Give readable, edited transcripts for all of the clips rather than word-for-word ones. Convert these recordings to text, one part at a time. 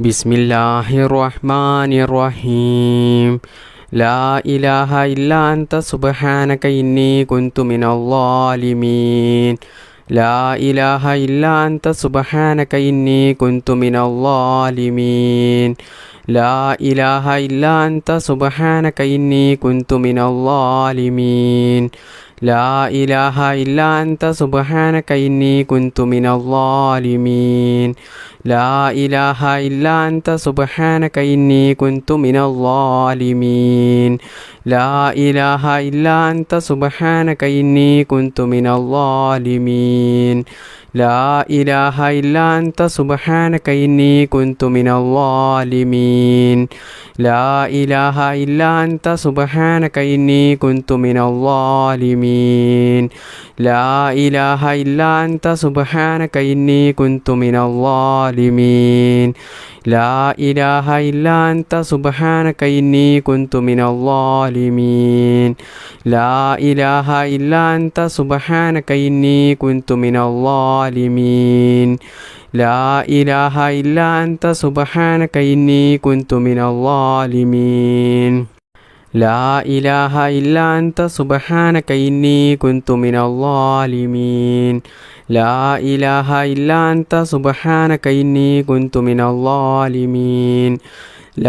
ബിസ്മില്ലാഹിർ റഹ്മാനിർ റഹീം. ലാ ഇലാഹ ഇല്ലാ അൻത സുബ്ഹാനക ഇന്നി കുന്തു മിനൽ ളാലിമീൻ. ലാ ഇലാഹ ഇല്ലാ അൻത സുബ്ഹാനക ഇന്നി കുന്തു മിനൽ ളാലിമീൻ. ലാ ഇലാഹ ഇല്ലാ അൻത സുബ്ഹാനക ഇന്നി കുന്തു മിനൽ ളാലിമീൻ. ലാ ഇലാഹ ഇല്ലാ അൻത സുബ്ഹാനക ഇന്നി കുന്തു മിനൽ ളാലിമീൻ. ലാ ഇലാഹ ഇല്ലാ അൻത സുബ്ഹാനക ഇന്നി കുന്തു മിനൽ ളാലിമീൻ. ലാ ഇലാഹ ഇല്ലാ അൻത സുബ്ഹാനക ഇന്നി കുന്തു മിനൽ ളാലിമീൻ. ലാ ഇലാഹ ഇല്ലാ അൻത സുബ്ഹാനക ഇന്നി കുന്തു മിനൽ ളാലിമീൻ. ലാ ഇലാഹ ഇല്ലാ അൻത സുബ്ഹാനക ഇന്നി കുന്തു മിനൽ ളാലിമീൻ. ലാ ഇലാഹ ഇല്ലാ അൻത സുബ്ഹാനക ഇന്നി കുന്തു മിനൽ ളാലിമീൻ. ലാ ഇലാഹ ഇല്ലാ അൻത സുബ്ഹാനക ഇന്നി കുന്തു മിനൽ ളാലിമീൻ. ലാ ഇലാഹ ഇല്ലാ അൻത സുബ്ഹാനക ഇന്നി കുന്തു മിനൽ ളാലിമീൻ. ലാ ഇലാഹ ഇല്ലാ അൻത സുബ്ഹാനക ഇന്നി കുന്തു മിനൽ ളാലിമീൻ. ലാ ഇലാഹ ഇല്ലാ അൻത സുബ്ഹാനക ഇന്നി കുന്തു മിനൽ ളാലിമീൻ. ലാ ഇലാഹ ഇല്ലാ അൻത സുബ്ഹാനക ഇന്നി കുന്തു മിനൽ ളാലിമീൻ. ലാ ഇലാഹ ഇല്ലാ അൻത സുബ്ഹാനക ഇന്നി കുന്തു മിനൽ ളാലിമീൻ.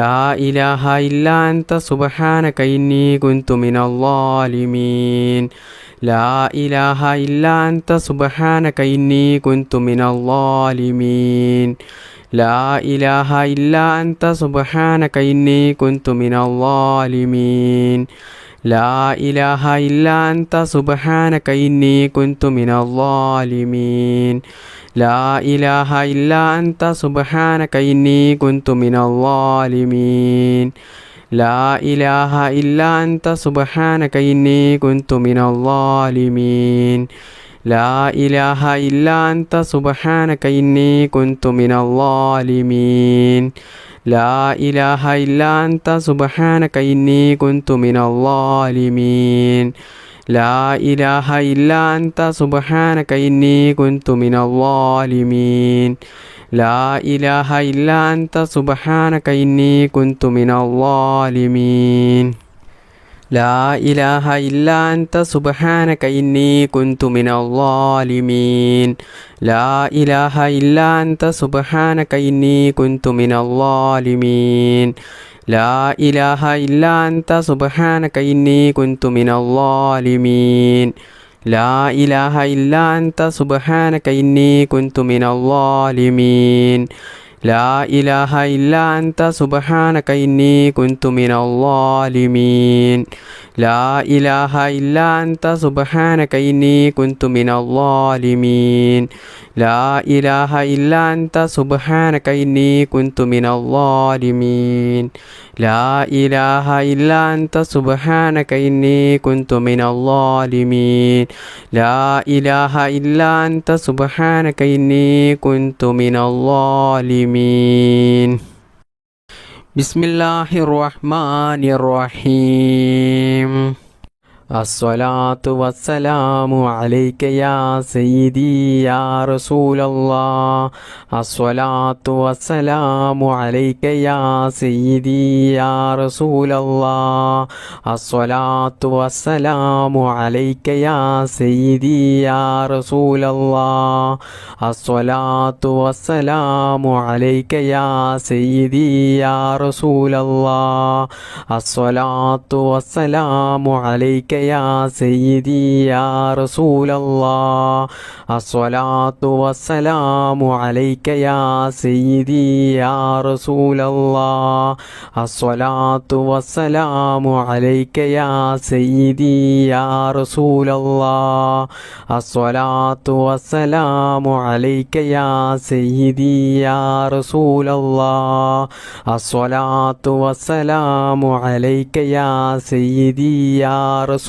ലാ ഇലാഹ ഇല്ലാ അൻത സുബ്ഹാനക ഇന്നി കുന്തു മിനൽ ളാലിമീൻ. ലാ ഇലാഹ ഇല്ലാ അൻത സുബ്ഹാനക ഇന്നി കുന്തു മിനൽ ളാലിമീൻ. ലാ ഇലാഹ ഇല്ലാ അൻത സുബ്ഹാനക ഇന്നി കുന്തു മിനൽ ളാലിമീൻ. ലാ ഇലാഹ ഇല്ലാ അൻത സുബ്ഹാനക ഇന്നി കുന്തു മിനൽ ളാലിമീൻ. ലാ ഇലാഹ ഇല്ലാ അൻത സുബ്ഹാനക ഇന്നി കുന്തു മിനൽ ളാലിമീൻ. ലാ ഇലാഹ ഇല്ലാ അൻത സുബ്ഹാനക ഇന്നി കുന്തു മിനൽ ളാലിമീൻ. ലാ ഇലാഹ ഇല്ലാ അൻത സുബ്ഹാനക ഇന്നി കുന്തു മിനൽ ളാലിമീൻ. ലാ ഇലാഹ ഇല്ലാ അൻത സുബ്ഹാനക ഇന്നി കുന്തു മിനൽ ളാലിമീൻ. ലാ ഇലാഹ ഇല്ലാ അൻത സുബ്ഹാനക ഇന്നി കുന്തു മിനൽ ളാലിമീൻ. ലാ ഇലാഹ ഇല്ലാ അൻത സുബ്ഹാനക ഇന്നി കുന്തു മിനൽ ളാലിമീൻ. ലാ ഇലാഹ ഇല്ലാ അൻത സുബ്ഹാനക ഇന്നി കുന്തു മിനൽ ളാലിമീൻ. ലാ ഇലാഹ ഇല്ലാ അൻത സുബ്ഹാനക ഇന്നി കുന്തു മിനൽ ളാലിമീൻ. ലാ ഇലാഹ ഇല്ലാ അൻത സുബ്ഹാനക ഇന്നി കുന്തു മിനൽ ളാലിമീൻ. ലാ ഇലാഹ ഇല്ലാ അൻത സുബ്ഹാനക ഇന്നി കുന്തു മിനൽ ളാലിമീൻ. ലാ ഇലാഹ ഇല്ലാ അൻത സുബ്ഹാനക ഇന്നി കുന്തു മിനൽ ളാലിമീൻ. ലാ ഇലാഹ ഇല്ലാ അൻത സുബ്ഹാനക ഇന്നി കുന്തു മിനൽ ളാലിമീൻ. ലാ ഇലാഹ ഇല്ലാ അൻത സുബ്ഹാനക ഇന്നി കുന്തു മിനൽ ളാലിമീൻ. ലാ ഇലാഹ ഇല്ലാ അൻത സുബ്ഹാനക ഇന്നി കുന്തു മിനൽ ളാലിമീൻ. ബിസ്മില്ലാഹിർ റഹ്മാനിർ റഹീം. അസ്സലാത്തു വസ്സലാമു അലൈക യാ സയ്യിദി യാ റസൂലല്ലാഹ്. അസ്സലാത്തു വസ്സലാമു അലൈക യാ സയ്യിദി യാ റസൂലല്ലാഹ്. അസ്സലാത്തു വസ്സലാമു അലൈക യാ സയ്യിദി യാ റസൂലല്ലാഹ്. അസ്സലാത്തു വസ്സലാമു അലൈക യാ സയ്യിദി യാ റസൂലല്ലാഹ്. അസ്സലാത്തു വസ്സലാമു അലൈക യാ സയ്യിദി യാ റസൂലല്ലാഹ്. അസ്സലാത്തു വസ്സലാമു അലൈക യാ സയ്യിദി യാ റസൂലല്ലാഹ്. അസ്സലാത്തു വസ്സലാമു അലൈക യാ സയ്യിദി യാ റസൂലല്ലാഹ്. അസ്സലാത്തു വസ്സലാമു അലൈക യാ സയ്യിദി യാ റസൂലല്ലാഹ്. അസ്സലാത്തു വസ്സലാമു അലൈക യാ സയ്യിദി യാ റസൂലല്ലാഹ്.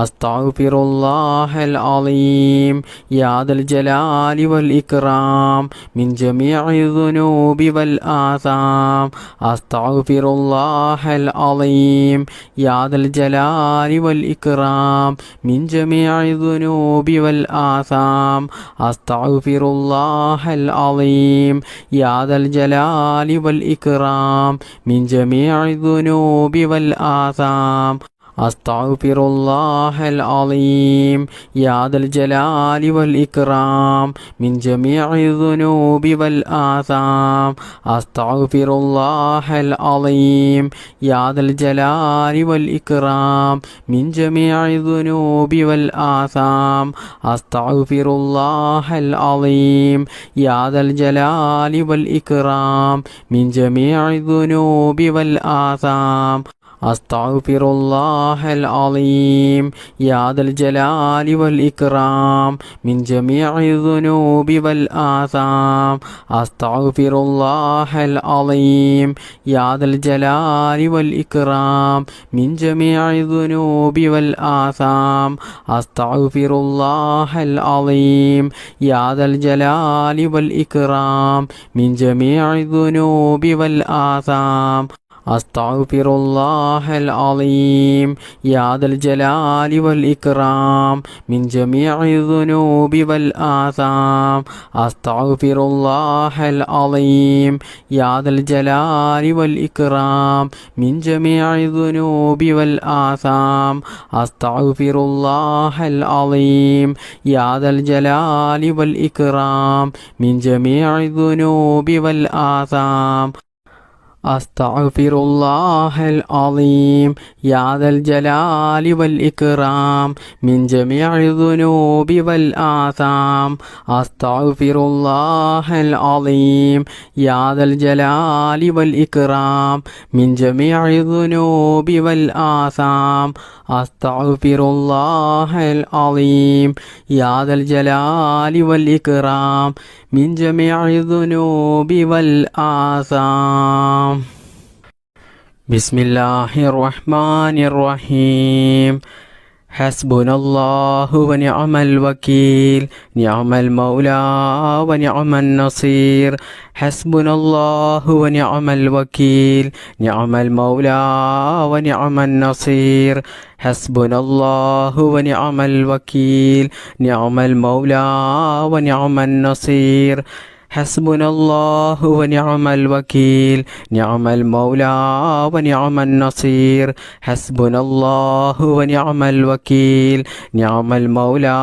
അസ്തഗ്ഫിറുല്ലാഹൽ അലീം യാ ദൽ ജലാലി വൽ ഇക്റാം മിൻ ജമീഇ ദുനൂബി വൽ ആസാം. അസ്തഗ്ഫിറുല്ലാഹൽ അലീം യാ ദൽ ജലാലി വൽ ഇക്റാം മിൻ ജമീഇ ദുനൂബി വൽ ആസാം. അസ്തഗ്ഫിറുല്ലാഹൽ അലീം യാ ദൽ ജലാലി വൽ ഇക്റാം മിൻ ജമീഇ ദുനൂബി വൽ ആസാം. അസ്തഗ്ഫിറുല്ലാഹൽ അലീം യാ ദൽ ജലാലി വൽ ഇക്റാം മിൻ ജമീഇ ദുനൂബി വൽ ആസാം. അസ്തഗ്ഫിറുല്ലാഹൽ അലീം യാ ദൽ ജലാലി വൽ ഇക്റാം മിൻ ജമീഇ ദുനൂബി വൽ ആസാം. അസ്തഗ്ഫിറുല്ലാഹൽ അലീം യാ ദൽ ജലാലി വൽ ഇക്റാം മിൻ ജമീഇ ദുനൂബി വൽ ആസാം. അസ്തഗ്ഫിറുല്ലാഹൽ അലീം യാ ദൽ ജലാലി വൽ ഇക്റാം മിൻ ജമീഇ ദുനൂബി വൽ ആസാം. അസ്തഗ്ഫിറുല്ലാഹൽ അലീം യാ ദൽ ജലാലി വൽ ഇക്റാം മിൻ ജമീഇ ദുനൂബി വൽ ആസാം. അസ്തഗ്ഫിറുല്ലാഹൽ അലീം യാ ദൽ ജലാലി വൽ ഇക്റാം മിൻ ജമീഇ ദുനൂബി വൽ ആസാം. അസ്തഗ്ഫിറുല്ലാഹൽ അലീം യാ ദൽ ജലാലി വൽ ഇക്റാം മിൻ ജമീഇ ദുനൂബി വൽ ആസാം. അസ്തഗ്ഫിറുല്ലാഹൽ അലീം യാ ദൽ ജലാലി വൽ ഇക്റാം മിൻ ജമീഇ ദുനൂബി വൽ ആസാം. അസ്തഗ്ഫിറുല്ലാഹൽ അലീം യാ ദൽ ജലാലി വൽ ഇക്റാം മിൻ ജമീഇ ദുനൂബി വൽ ആസാം. അസ്തഗ്ഫിറുല്ലാഹൽ അലീം യാ ദൽ ജലാലി വൽ ഇക്റാം മിൻ ജമീഇ ദുനൂബി വൽ ആസാം. അസ്തഗ്ഫിറുല്ലാഹൽ അലീം യാ ദൽ ജലാലി വൽ ഇക്റാം മിൻ ജമീഇ ദുനൂബി വൽ ആസാം. അസ്തഗ്ഫിറുല്ലാഹൽ അലീം യാ ദൽ ജലാലി വൽ ഇക്റാം മിൻ ജമീഇ ദുനൂബി വൽ ആസാം. ബിസ്മില്ലാഹിർ റഹ്മാനിർ റഹീം. ഹസ്ബുനല്ലാഹു വ നിഅമൽ വകീൽ നിഅമൽ മൗലാ വ നിഅമൻ നസീർ. ഹസ്ബുനല്ലാഹു വ നിഅമൽ വകീൽ നിഅമൽ മൗലാ വ നിഅമൻ നസീർ. ഹസ്ബുനല്ലാഹു വ നിഅമൽ വകീൽ നിഅമൽ മൗലാ വ നിഅമൻ നസീർ. ഹസ്ബുനല്ലാഹു വ നിഅമൽ വകീൽ നിഅമൽ മൗലാ വ നിഅമൻ നസീർ. ഹസ്ബുനല്ലാഹു വ നിഅമൽ വകീൽ നിഅമൽ മൗലാ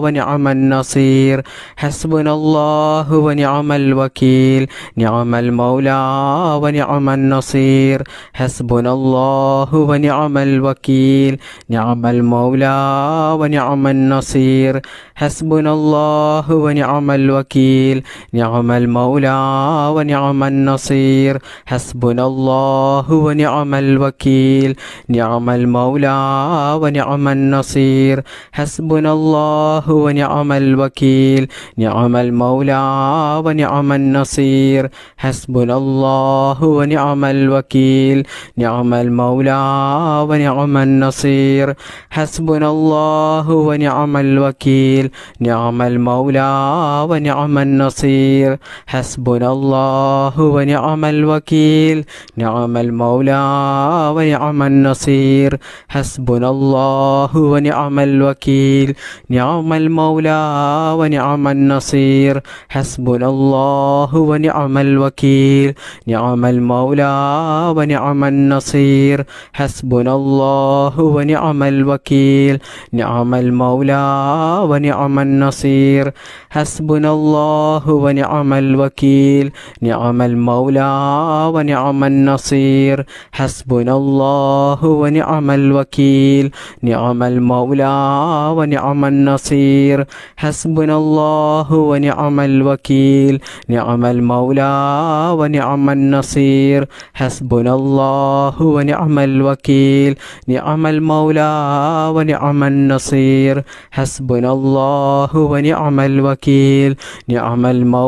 വ നിഅമൻ നസീർ. ഹസ്ബുനല്ലാഹു വ നിഅമൽ വകീൽ നിഅമൽ മൗലാ വ നിഅമൻ നസീർ. ഹസ്ബുനല്ലാഹു വ നിഅമൽ വകീൽ നിഅമൽ മൗലാ വ നിഅമൻ നസീർ. ഹസ്ബുനല്ലാഹു വ നിഅമൽ വകീൽ നിഅമൽ മൗലാ വ നിഅമൻ നസീർ. ഹസ്ബുനല്ലാഹു വ നിഅമൽ വകീൽ നിഅമൽ മൗലാ വ നിഅമൻ നസീർ. ഹസ്ബുനല്ലാഹു വ നിഅമൽ വകീൽ നിഅമൽ മൗലാ വ നിഅമൻ നസീർ. ഹസ്ബുനല്ലാഹു വ നിഅമൽ വകീൽ നിഅമൽ മൗലാ വ നിഅമൻ നസീർ. ഹസ്ബുനല്ലാഹു വ നിഅമൽ വകീൽ നിഅമൽ മൗലാ വ നിഅമൻ നസീർ. ഹസ്ബുനല്ലാഹു വ നിഅമൽ വകീൽ നിഅമൽ മൗലാ വ നിഅമൻ നസീർ. ഹസ്ബുനല്ലാഹു വ നിഅമൽ വകീൽ നിഅമൽ മൗലാ വ നിഅമൻ നസീർ. ഹസ്ബുനല്ലാഹു വ നിഅമൽ വകീൽ നിഅമൽ മൗലാ വ നിഅമൻ നസീർ. ഹസ്ബുനല്ലാഹു വ നിഅമൽ വകീൽ നിഅമൽ മൗലാ വ നിഅമൻ നസീർ. ഹസ്ബുനല്ലാഹു വ നിഅമൽ വകീൽ നിഅമൽ മൗലാ വ നിഅമൻ നസീർ. ഹസ്ബുനല്ലാഹു വ നിഅമൽ വകീൽ നിഅമൽ മൗലാ വ നിഅമൻ നസീർ. ഹസ്ബുനല്ലാഹു വ നിഅമൽ വകീൽ നിഅമൽ മൗലാ വ നിഅമൻ നസീർ. ഹസ്ബുനല്ലാഹു വ നിഅമൽ വകീൽ നിഅമൽ മൗലാ വ നിഅമൻ നസീർ. ഹസ്ബുനല്ലാഹു വ നിഅമൽ വകീൽ നിഅമൽ മൗലാ